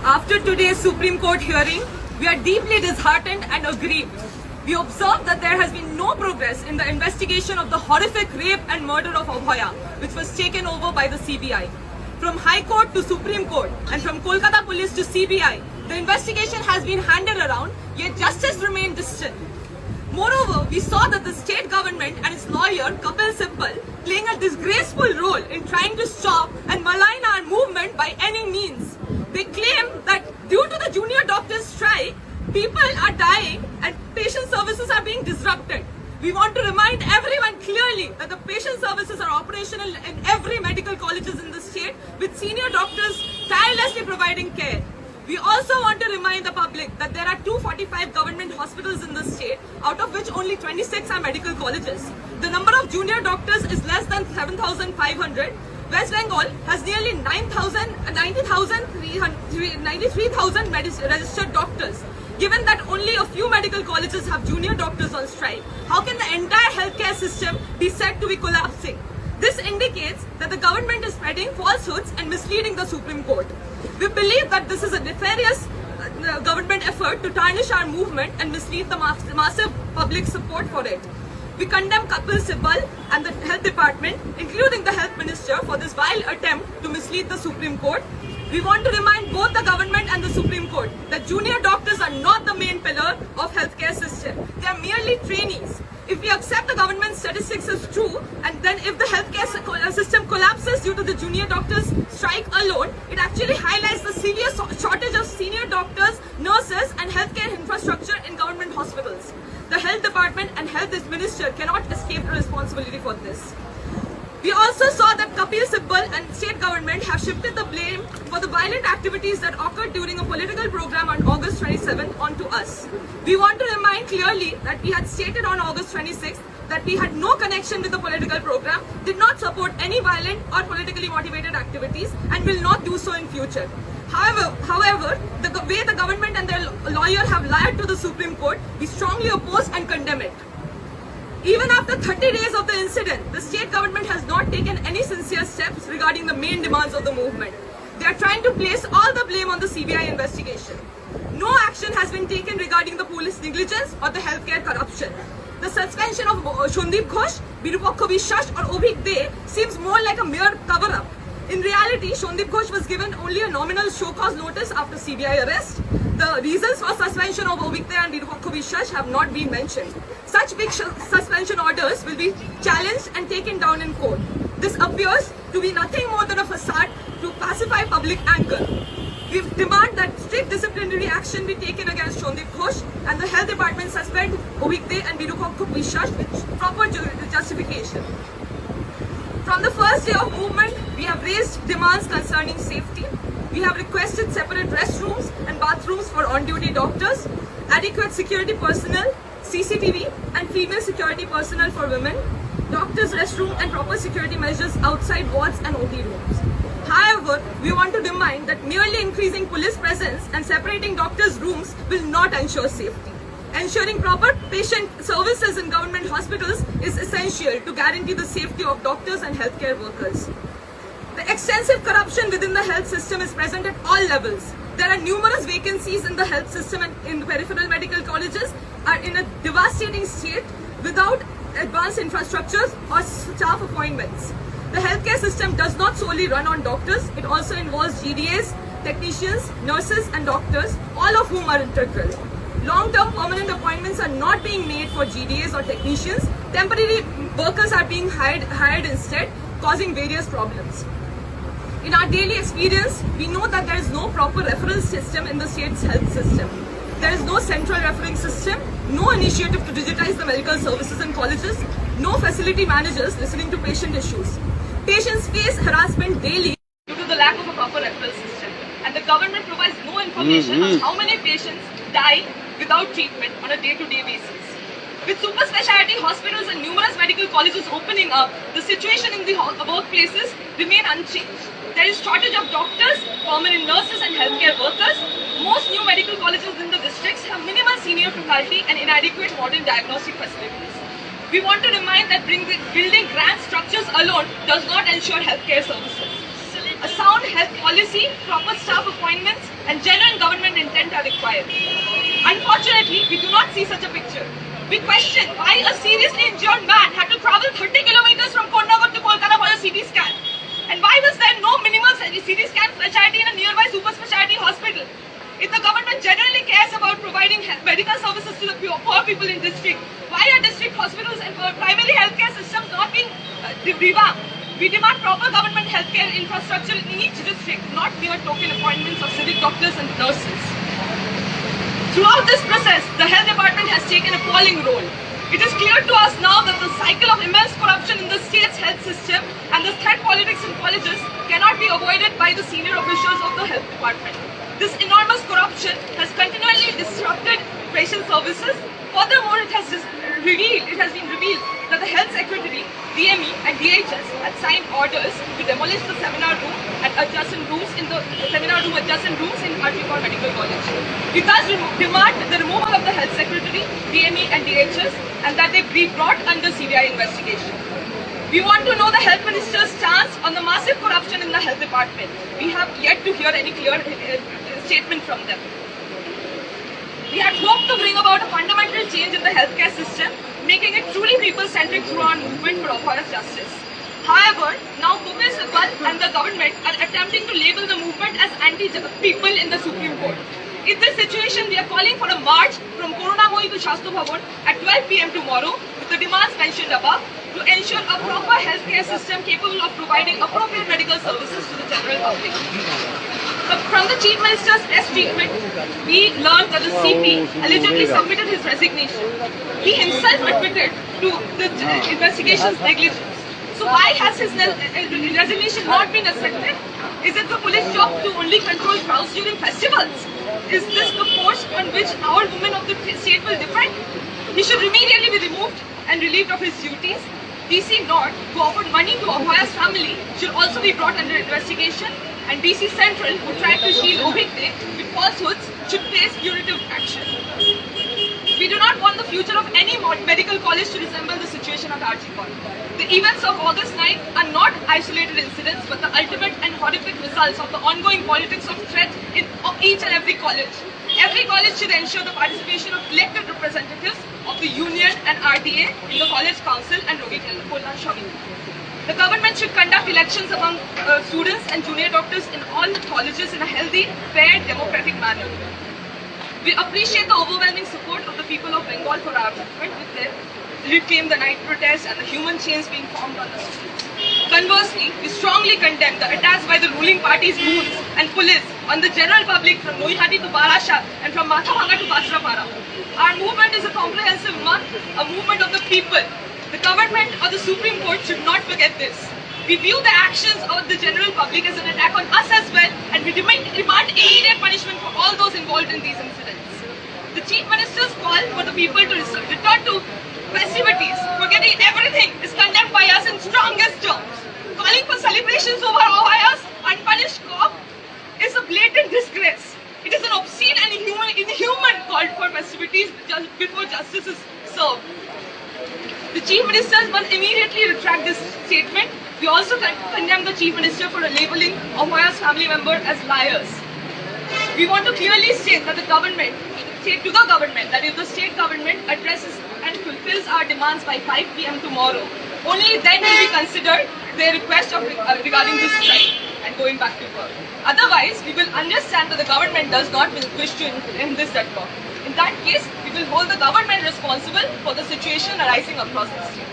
After today's Supreme Court hearing, we are deeply disheartened and aggrieved. We observe that there has been no progress in the investigation of the horrific rape and murder of Abhaya, which was taken over by the CBI. From High Court to Supreme Court and from Kolkata Police to CBI, the investigation has been handed around, yet justice remained distant. Moreover, we saw that the state government and its lawyer, Kapil Sibal, playing a disgraceful role in trying to stop and malign our movement by any means. They claim that due to the junior doctors' strike, people are dying and patient services are being disrupted. We want to remind everyone clearly that the patient services are operational in every medical colleges in the state, with senior doctors tirelessly providing care. We also want to remind the public that there are 245 government hospitals in the state, out of which only 26 are medical colleges. The number of junior doctors is less than 7,500. West Bengal has nearly 93,000 registered doctors. Given that only a few medical colleges have junior doctors on strike, how can the entire healthcare system be said to be collapsing? This indicates that the government is spreading falsehoods and misleading the Supreme Court. We believe that this is a nefarious government effort to tarnish our movement and mislead the massive public support for it. We condemn Kapil Sibal and the Health Department, including the Health Minister, for this vile attempt to mislead the Supreme Court. We want to remind both the government and the Supreme Court that junior doctors are not the main pillar of healthcare system. They are merely trainees. If we accept the government's statistics as true, and then if the healthcare system collapses due to the junior doctors' strike alone, it actually highlights the serious shortage of senior doctors, nurses, and healthcare infrastructure in government hospitals. The Health Department and Health Minister cannot escape the responsibility for this. We also saw that Kapil Sibal and state government have shifted the blame for the violent activities that occurred during a political program on August 27th onto us. We want to remind clearly that we had stated on August 26th that we had no connection with the political program, did not support any violent or politically motivated activities, and will not do so in future. However, the way the government and their lawyer have lied to the Supreme Court, we strongly oppose and condemn it. Even after 30 days of the incident, the state government has not taken any sincere steps regarding the main demands of the movement. They are trying to place all the blame on the CBI investigation. No action has been taken regarding the police negligence or the healthcare corruption. The suspension of Shondeep Ghosh, Birupakha Vishwas or Obhik De seems more like a mere cover-up. In reality, Shondeep Ghosh was given only a nominal show-cause notice after CBI arrest. The reasons for suspension of Obhik De and Birupakha Vishwas have not been mentioned. Such big suspension orders will be challenged and taken down in court. This appears to be nothing more than a facade to pacify public anger. We demand that strict disciplinary action be taken against Shondeep Ghosh and the Health Department suspend Obhik De and Birupakha Vishwas with proper justification. From the first day of movement, we have raised demands concerning safety. We have requested separate restrooms and bathrooms for on-duty doctors, adequate security personnel, CCTV and female security personnel for women, doctors' restroom and proper security measures outside wards and OT rooms. However, we want to remind that merely increasing police presence and separating doctors' rooms will not ensure safety. Ensuring proper patient services in government hospitals is essential to guarantee the safety of doctors and healthcare workers. The extensive corruption within the health system is present at all levels. There are numerous vacancies in the health system and in the peripheral medical colleges are in a devastating state without advanced infrastructures or staff appointments. The healthcare system does not solely run on doctors, it also involves GDAs, technicians, nurses and doctors, all of whom are integral. Long-term permanent appointments are not being made for GDAs or technicians. Temporary workers are being hired instead, causing various problems. In our daily experience, we know that there is no proper referral system in the state's health system. There is no central referring system, no initiative to digitize the medical services in colleges, no facility managers listening to patient issues. Patients face harassment daily due to the lack of a proper referral system, and the government provides no information on how many patients die without treatment on a day-to-day basis. With super specialty hospitals and numerous medical colleges opening up, the situation in the workplaces remain unchanged. There is shortage of doctors, permanent nurses and healthcare workers. Most new medical colleges in the districts have minimal senior faculty and inadequate modern diagnostic facilities. We want to remind that building grand structures alone does not ensure healthcare services. A sound health policy, proper staff appointments, and genuine government intent are required. Unfortunately, we do not see such a picture. We question why a seriously injured man had to travel 30 kilometers from Kondagar to Kolkata for a CT scan. And why was there no minimal CT scan facility in a nearby super specialty hospital? If the government genuinely cares about providing medical services to the poor people in district, why are district hospitals and primary healthcare systems not being revamped? We demand proper government healthcare infrastructure in each district, not mere token appointments of civic doctors and nurses. Throughout this process, the health department has taken an appalling role. It is clear to us now that the cycle of immense corruption in the state's health system and the threat politics in colleges cannot be avoided by the senior officials of the health department. This enormous corruption has continually disrupted patient services. Furthermore, it has been revealed that the Health Secretary, DME and DHS had signed orders to demolish the seminar room and adjacent rooms in Archibald Medical College. We thus demand the removal of the Health Secretary, DME and DHS and that they be brought under CBI investigation. We want to know the Health Minister's stance on the massive corruption in the Health Department. We have yet to hear any clear statement from them. We had hoped to bring about a fundamental change in the healthcare system, making it truly people-centric through our movement for Abhaya's justice. However, now Bhupesh Sibal and the government are attempting to label the movement as anti-people in the Supreme Court. In this situation, we are calling for a march from Korunamohi to Shastri Bhavan at 12 p.m. tomorrow with the demands mentioned above to ensure a proper healthcare system capable of providing appropriate medical services to the general public. From the Chief Minister's press statement, we learned that the CP allegedly submitted his resignation. He himself admitted to the investigation's negligence. So why has his resignation not been accepted? Is it the police job to only control crowds during festivals? Is this the force on which our women of the state will depend? He should immediately be removed and relieved of his duties. DC North, who offered money to Abhaya's family, should also be brought under investigation. And DC Central, who tried to shield Obhikde with falsehoods, should face punitive action. We do not want the future of any medical college to resemble the situation at Archibald. The events of August 9 are not isolated incidents, but the ultimate and horrific results of the ongoing politics of threat in each and every college. Every college should ensure the participation of elected representatives of the union and RTA in the college council and Rogi Kalyan Shamiti. The government should conduct elections among students and junior doctors in all colleges in a healthy, fair, democratic manner. We appreciate the overwhelming support of the people of Bengal for our movement with them. Reclaim the night protest and the human chains being formed on the streets. Conversely, we strongly condemn the attacks by the ruling party's goons and police on the general public from Noihati to Barashat and from Mathapanga to Bajrapara. Our movement is a comprehensive a movement of the people. The government or the Supreme Court should not forget this. We view the actions of the general public as an attack on us as well, and we demand immediate punishment for all those involved in these incidents. The Chief Minister's call for the people to return to festivities, forgetting everything, is condemned by us in strongest terms. Calling for celebrations over Abhaya's unpunished cop is a blatant disgrace. It is an obscene and inhuman call for festivities before justice is served. The Chief Minister must immediately retract this statement. We also condemn the Chief Minister for labeling Abhaya's family members as liars. We want to clearly state that that if the state government addresses and fulfills our demands by 5 p.m. tomorrow, only then will we consider their request regarding this strike and going back to work. Otherwise, we will understand that the government does not wish to end this deadlock. In that case, we will hold the government responsible for the situation arising across the state.